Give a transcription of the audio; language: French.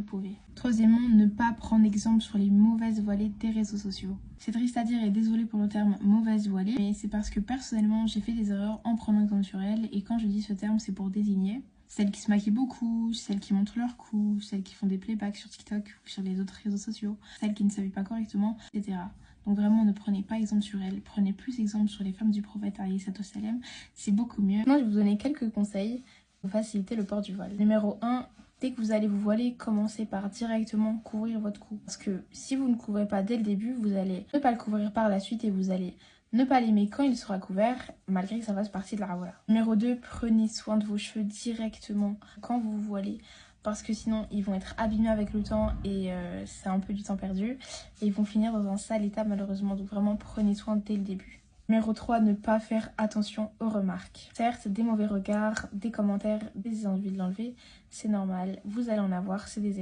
pouvez. Troisièmement, ne pas prendre exemple sur les mauvaises voilées des réseaux sociaux. C'est triste à dire et désolé pour le terme mauvaise voilée, mais c'est parce que personnellement j'ai fait des erreurs en prenant exemple sur elles, et quand je dis ce terme c'est pour désigner celles qui se maquillent beaucoup, celles qui montrent leur cou, celles qui font des playbacks sur TikTok ou sur les autres réseaux sociaux, celles qui ne s'habillent pas correctement, etc. Donc vraiment ne prenez pas exemple sur elles, prenez plus exemple sur les femmes du prophète alayhi sallam, c'est beaucoup mieux. Maintenant je vais vous donner quelques conseils pour faciliter le port du voile. Numéro 1, dès que vous allez vous voiler, commencez par directement couvrir votre cou. Parce que si vous ne couvrez pas dès le début, vous allez ne pas le couvrir par la suite et vous allez ne pas l'aimer quand il sera couvert, malgré que ça fasse partie de la rawala. Numéro 2, prenez soin de vos cheveux directement quand vous vous voilez, parce que sinon ils vont être abîmés avec le temps et c'est un peu du temps perdu. Et ils vont finir dans un sale état malheureusement, donc vraiment prenez soin dès le début. Numéro 3, ne pas faire attention aux remarques. Certes, des mauvais regards, des commentaires, des envies de l'enlever, c'est normal, vous allez en avoir, c'est des